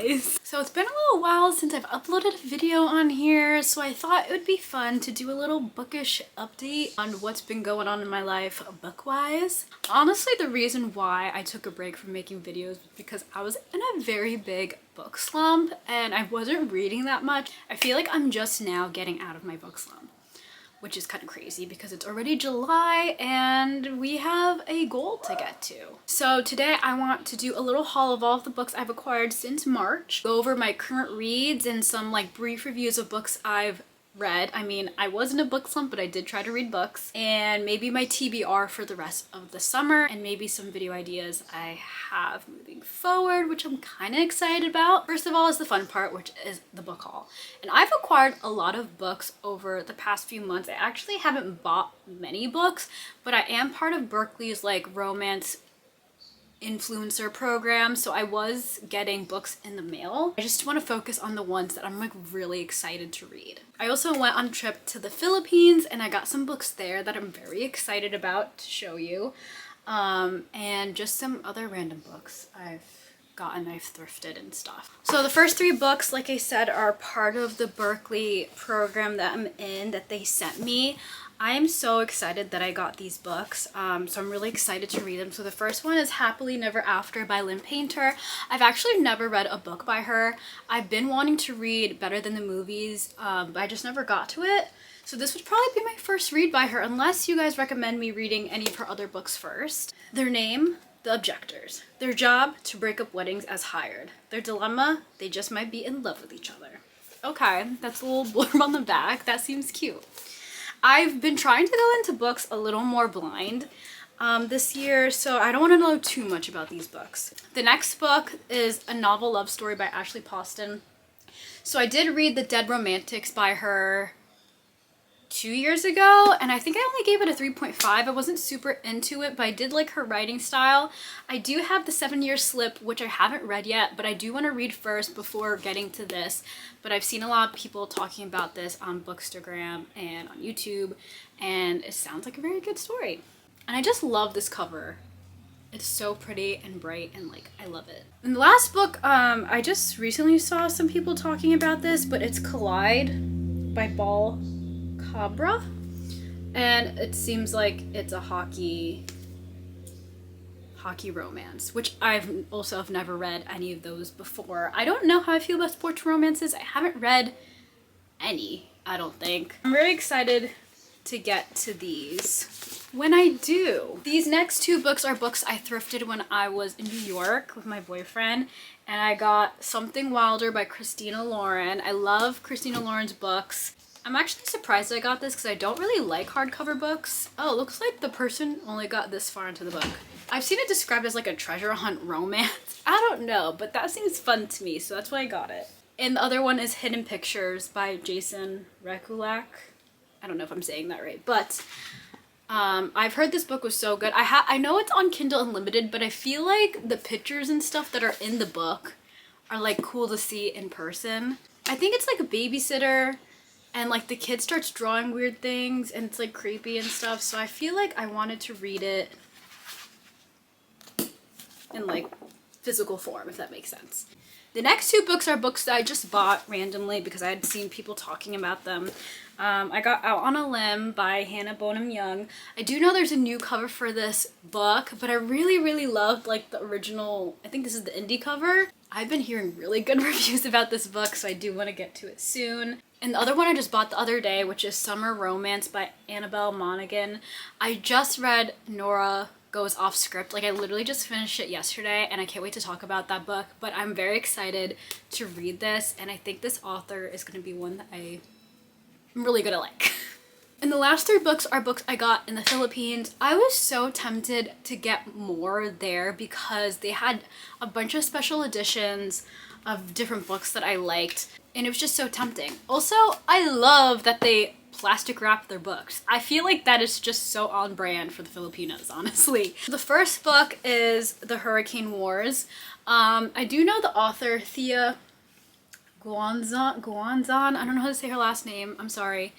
guys. So it's been a little while since I've uploaded a video on here, so I thought it would be fun to do a little bookish update on what's been going on in my life book-wise. Honestly, the reason why I took a break from making videos was because I was in a very big book slump and I wasn't reading that much. I feel like I'm just now getting out of my book slump, which is kind of crazy because it's already July and we have a goal to get to. So today I want to do a little haul of all of the books I've acquired since March, go over my current reads and some like brief reviews of books I've read. I mean, I was in a book slump, but I did try to read books, and maybe my TBR for the rest of the summer, and maybe some video ideas I have moving forward, which I'm kind of excited about. First of all is the fun part, which is the book haul. And I've acquired a lot of books over the past few months. I actually haven't bought many books, but I am part of Berkeley's like romance influencer program, so I was getting books in the mail. I just want to focus on the ones that I'm like really excited to read. I also went on a trip to the Philippines and I got some books there that I'm very excited about to show you, and just some other random books I've thrifted and stuff. So the first three books, like I said, are part of the Berkeley program that I'm in, that they sent me. I am so excited that I got these books, so I'm really excited to read them. So the first one is Happily Never After by Lynn Painter. I've actually never read a book by her. I've been wanting to read Better Than the Movies, but I just never got to it. So this would probably be my first read by her, unless you guys recommend me reading any of her other books first. Their name, The Objectors. Their job, to break up weddings as hired. Their dilemma, they just might be in love with each other. Okay, that's a little blurb on the back. That seems cute. I've been trying to go into books a little more blind this year, so I don't want to know too much about these books. The next book is A Novel Love Story by Ashley Poston. So I did read The Dead Romantics by her 2 years ago, and I think I only gave it a 3.5. I wasn't super into it, but I did like her writing style. I do have The 7-Year Slip, which I haven't read yet, but I do want to read first before getting to this. But I've seen a lot of people talking about this on Bookstagram and on YouTube, and it sounds like a very good story. And I just love this cover. It's so pretty and bright, and like, I love it. And the last book, I just recently saw some people talking about this, but it's Collide by Ball Cabra, and it seems like it's a hockey romance, which I've also have never read any of those before. I don't know how I feel about sports romances. I haven't read any, I don't think. I'm very excited to get to these when I do. These next two books are books I thrifted when I was in New York with my boyfriend, and I got Something Wilder by Christina Lauren. I love Christina Lauren's books. I'm actually surprised I got this because I don't really like hardcover books. Oh, it looks like the person only got this far into the book. I've seen it described as like a treasure hunt romance. I don't know, but that seems fun to me, so that's why I got it. And the other one is Hidden Pictures by Jason Rekulak. I don't know if I'm saying that right, but I've heard this book was so good. I know it's on Kindle Unlimited, but I feel like the pictures and stuff that are in the book are like cool to see in person. I think it's like a babysitter, and like the kid starts drawing weird things and it's like creepy and stuff, so I feel like I wanted to read it in like physical form, if that makes sense. The next two books are books that I just bought randomly because I had seen people talking about them. I got Out on a Limb by Hannah Bonham Young. I do know there's a new cover for this book, but I really loved like the original. I think this is the indie cover. I've been hearing really good reviews about this book, so I do want to get to it soon. And the other one I just bought the other day, which is Summer Romance by Annabelle Monaghan. I just read Nora Goes Off Script. Like, I literally just finished it yesterday, and I can't wait to talk about that book. But I'm very excited to read this, and I think this author is going to be one that I'm really gonna like. And the last three books are books I got in the Philippines. I was so tempted to get more there because they had a bunch of special editions of different books that I liked, and it was just so tempting. Also, I love that they plastic wrap their books. I feel like that is just so on brand for the Filipinos, honestly. The first book is The Hurricane Wars. I do know the author, Thea Guanzon, I don't know how to say her last name, I'm sorry,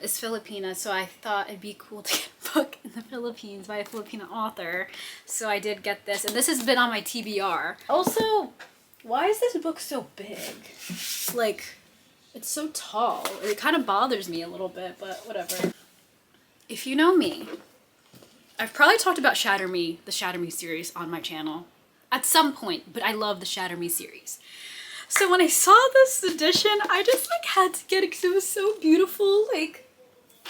is Filipina, so I thought it'd be cool to get a book in the Philippines by a Filipino author. So I did get this, and this has been on my TBR. Also, Why is this book so big? Like, it's so tall. It kind of bothers me a little bit, but whatever. If you know me, I've probably talked about Shatter Me, the Shatter Me series on my channel at some point, but I love the Shatter Me series. So when I saw this edition, I just like had to get it because it was so beautiful. Like,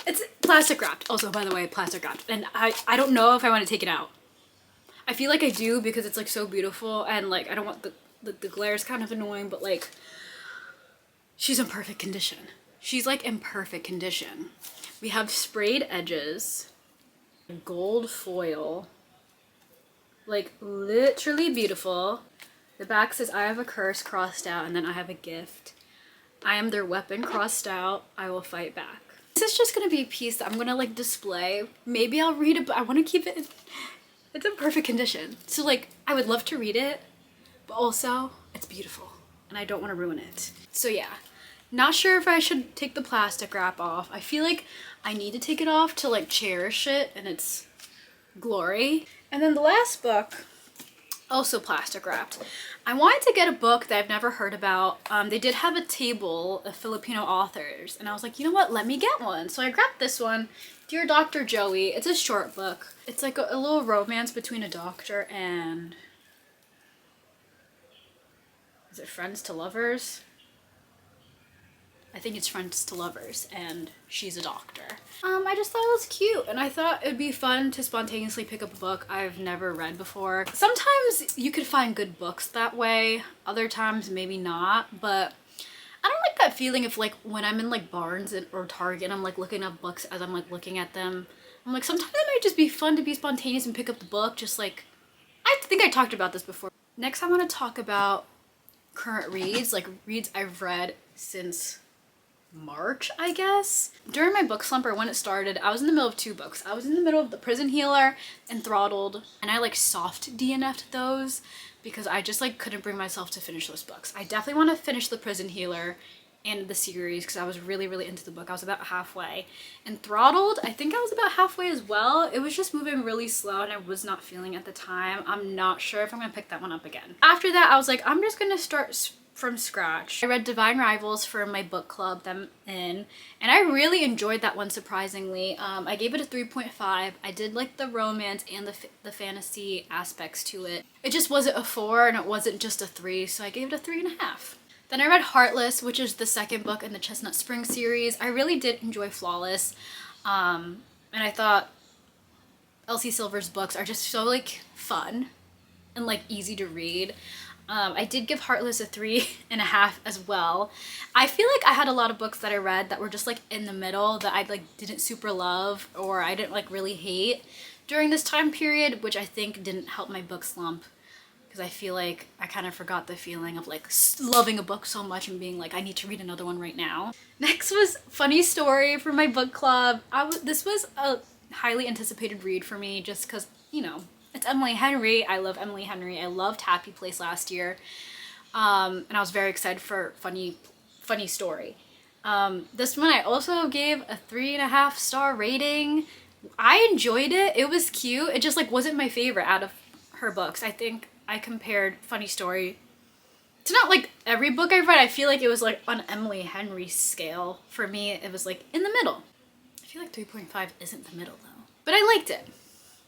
it's plastic wrapped. Also, by the way, plastic wrapped. And I don't know if I want to take it out. I feel like I do because it's like so beautiful, and like I don't want the glare is kind of annoying, but like she's in perfect condition. She's like in perfect condition. We have sprayed edges, gold foil, like literally beautiful. The back says I have a curse crossed out, and then I have a gift. I am their weapon crossed out. I will fight back. This is just gonna be a piece that I'm gonna like display. Maybe I'll read it, but I want to keep it. It's in perfect condition. So like I would love to read it, but also it's beautiful and I don't want to ruin it. So yeah, not sure if I should take the plastic wrap off. I feel like I need to take it off to like cherish it and its glory. And then the last book, also plastic wrapped. I wanted to get a book that I've never heard about. They did have a table of Filipino authors, and I was like, you know what, let me get one. So I grabbed this one, Dear Dr. Joey. It's a short book. It's like a little romance between a doctor and, is it friends to lovers? I think it's friends to lovers, and she's a doctor. I just thought it was cute, and I thought it'd be fun to spontaneously pick up a book I've never read before. Sometimes you could find good books that way, other times maybe not, but I don't like that feeling of like when I'm in like Barnes or Target and I'm like looking up books as I'm like looking at them. I'm like, sometimes it might just be fun to be spontaneous and pick up the book, just like, I think I talked about this before. Next I want to talk about current reads, like reads I've read since March, I guess. During my book slump, or when it started, I was in the middle of two books. I was in the middle of The Prison Healer and Throttled, and I like soft DNF'd those because I just like couldn't bring myself to finish those books. I definitely want to finish The Prison Healer and the series because I was really into the book. I was about halfway. And Throttled, I think I was about halfway as well. It was just moving really slow and I was not feeling at the time. I'm not sure if I'm gonna pick that one up again. After that, I was like, I'm just gonna start from scratch. I read Divine Rivals for my book club that I'm in, and I really enjoyed that one, surprisingly. I gave it a 3.5. I did like the romance and the fantasy aspects to it. It just wasn't a 4 and it wasn't just a 3, so I gave it a 3.5. Then I read Heartless, which is the second book in the Chestnut Spring series. I really did enjoy Flawless, and I thought Elsie Silver's books are just so like fun and like easy to read. I did give Heartless a 3.5 as well. I feel like I had a lot of books that I read that were just like in the middle that I like didn't super love or I didn't like really hate during this time period, which I think didn't help my book slump because I feel like I kind of forgot the feeling of like loving a book so much and being like, I need to read another one right now. Next was Funny Story for my book club. This was a highly anticipated read for me just because, you know, it's Emily Henry. I love Emily Henry. I loved Happy Place last year. And I was very excited for Funny Story. This one I also gave a 3.5 star rating. I enjoyed it. It was cute. It just like wasn't my favorite out of her books. I think I compared Funny Story to not like every book I've read. I feel like it was like on Emily Henry's scale. For me, it was like in the middle. I feel like 3.5 isn't the middle though. But I liked it.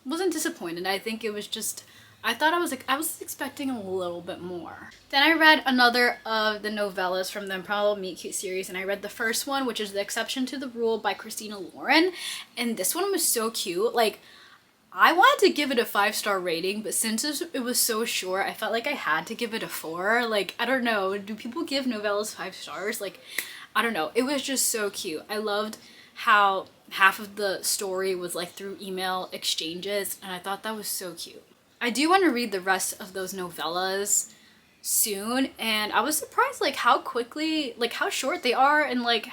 Wasn't disappointed. I think it was just, I was expecting a little bit more. Then I read another of the novellas from the Improbable Meet Cute series, and I read the first one, which is The Exception to the Rule by Christina Lauren, and this one was so cute. Like, I wanted to give it a 5-star rating, but since it was so short, I felt like I had to give it a 4. Like, I don't know, do people give novellas 5 stars? Like, I don't know. It was just so cute. I loved how half of the story was like through email exchanges, and I thought that was so cute. I do want to read the rest of those novellas soon, and I was surprised like how quickly, like how short they are and like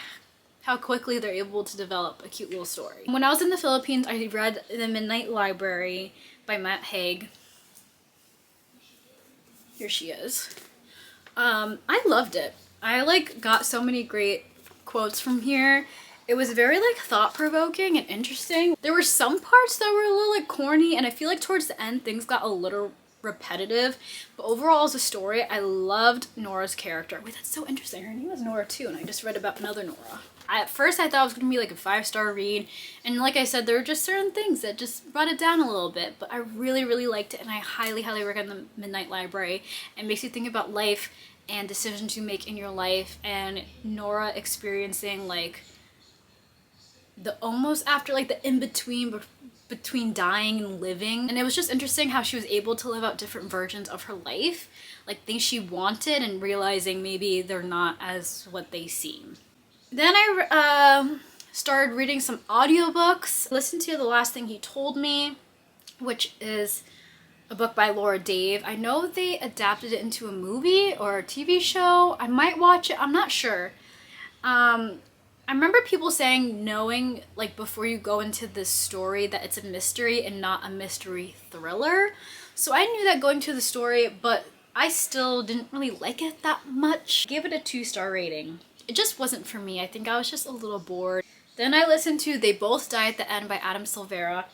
how quickly they're able to develop a cute little story. When I was in the Philippines, I read The Midnight Library by Matt Haig. Here she is. I loved it. I like got so many great quotes from here. It was very like thought-provoking and interesting. There were some parts that were a little like corny, and I feel like towards the end things got a little repetitive, but overall as a story, I loved Nora's character. Wait, that's so interesting. Her name is Nora too, and I just read about another Nora. At first I thought it was gonna be like a 5-star read, and like I said, there were just certain things that just brought it down a little bit, but I really, really liked it, and I highly, highly recommend the Midnight Library. It makes you think about life and decisions you make in your life, and Nora experiencing like the almost after, like the in-between between dying and living. And it was just interesting how she was able to live out different versions of her life, like things she wanted and realizing maybe they're not as what they seem. Then I started reading some audiobooks. Listened to The Last Thing He Told Me, which is a book by Laura Dave. I know they adapted it into a movie or a TV show. I might watch it, I'm not sure. I remember people saying, knowing like before you go into this story, that it's a mystery and not a mystery thriller. So I knew that going to the story, but I still didn't really like it that much. I gave it a 2-star rating. It just wasn't for me. I think I was just a little bored. Then I listened to They Both Die at the End by Adam Silvera.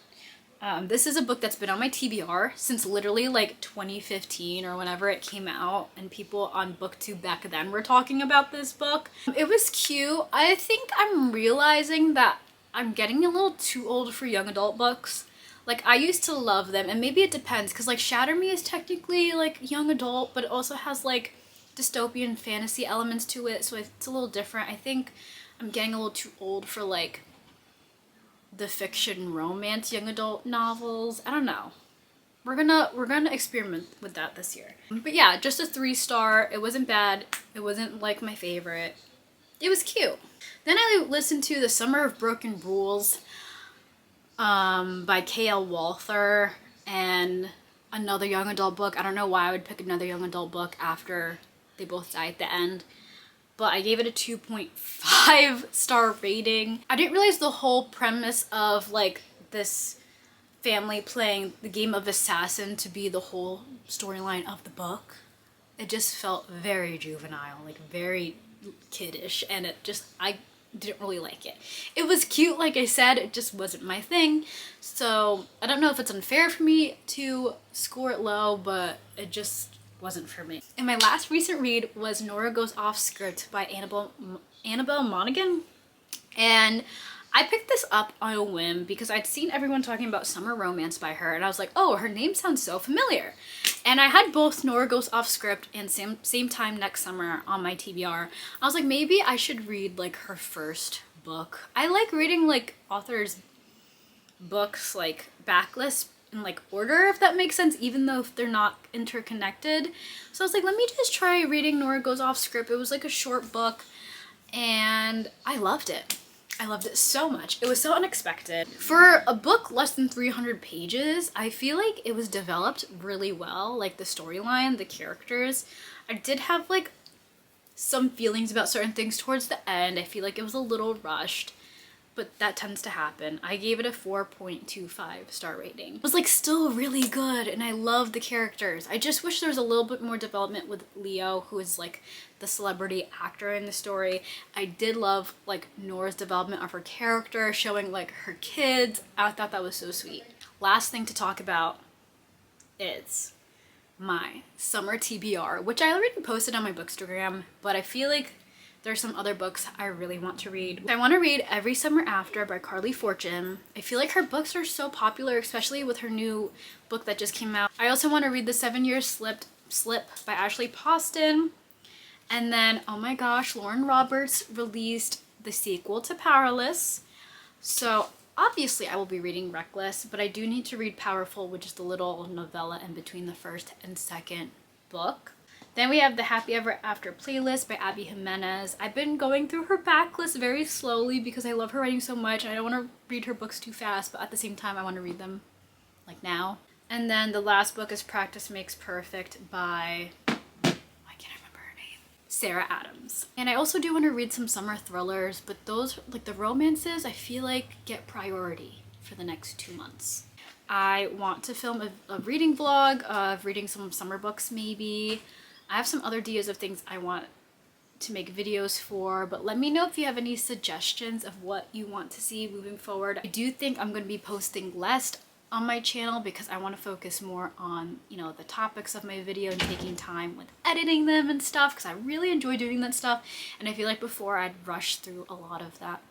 This is a book that's been on my TBR since literally like 2015 or whenever it came out, and people on BookTube back then were talking about this book. It was cute. I think I'm realizing that I'm getting a little too old for young adult books. Like, I used to love them, and maybe it depends because like Shatter Me is technically like young adult, but it also has like dystopian fantasy elements to it, so it's a little different. I think I'm getting a little too old for like the fiction romance young adult novels. I don't know. We're gonna experiment with that this year. But yeah, just a 3-star. It wasn't bad. It wasn't like my favorite. It was cute. Then I listened to The Summer of Broken Rules by K.L. Walther, and another young adult book. I don't know why I would pick another young adult book after They Both Die at the End, but I gave it a 2.5-star rating. I didn't realize the whole premise of like this family playing the game of assassin to be the whole storyline of the book. It just felt very juvenile, like very kiddish, and I didn't really like it. It was cute, like I said, it just wasn't my thing. So I don't know if it's unfair for me to score it low, but it just wasn't for me. And my last recent read was Nora Goes Off Script by Annabelle Monaghan. And I picked this up on a whim because I'd seen everyone talking about summer romance by her, and I was like, oh, her name sounds so familiar. And I had both Nora Goes Off Script and Same Time Next Summer on my TBR. I was like, maybe I should read like her first book. I like reading like authors' books like backlist in like order, if that makes sense, even though if they're not interconnected. So I was like, let me just try reading Nora Goes Off Script. It was like a short book, and I loved it. I loved it so much. It was so unexpected. For a book less than 300 pages, I feel like it was developed really well, like the storyline, the characters. I did have like some feelings about certain things towards the end. I feel like it was a little rushed, but that tends to happen. I gave it a 4.25-star rating. It was like still really good, and I love the characters. I just wish there was a little bit more development with Leo, who is like the celebrity actor in the story. I did love like Nora's development of her character, showing like her kids. I thought that was so sweet. Last thing to talk about is my summer TBR, which I already posted on my Bookstagram, but I feel like there's some other books I really want to read. I want to read Every Summer After by Carly Fortune. I feel like her books are so popular, especially with her new book that just came out. I also want to read The 7 Year Slip by Ashley Poston. And then, oh my gosh, Lauren Roberts released the sequel to Powerless. So obviously I will be reading Reckless, but I do need to read Powerful, which is the little novella in between the first and second book. Then we have the Happy Ever After playlist by Abby Jimenez. I've been going through her backlist very slowly because I love her writing so much and I don't want to read her books too fast, but at the same time I want to read them like now. And then the last book is Practice Makes Perfect by, I can't remember her name, Sarah Adams. And I also do want to read some summer thrillers, but those, like the romances, I feel like get priority for the next 2 months. I want to film a reading vlog of reading some summer books maybe. I have some other ideas of things I want to make videos for, but let me know if you have any suggestions of what you want to see moving forward. I do think I'm going to be posting less on my channel because I want to focus more on, you know, the topics of my video and taking time with editing them and stuff, because I really enjoy doing that stuff. And I feel like before I'd rush through a lot of that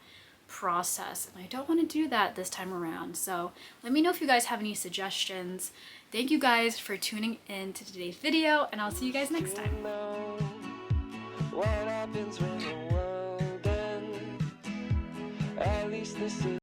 process, and I don't want to do that this time around. So let me know if you guys have any suggestions. Thank you guys for tuning in to today's video, and I'll see you guys next time. What happens when the world ends? At least this is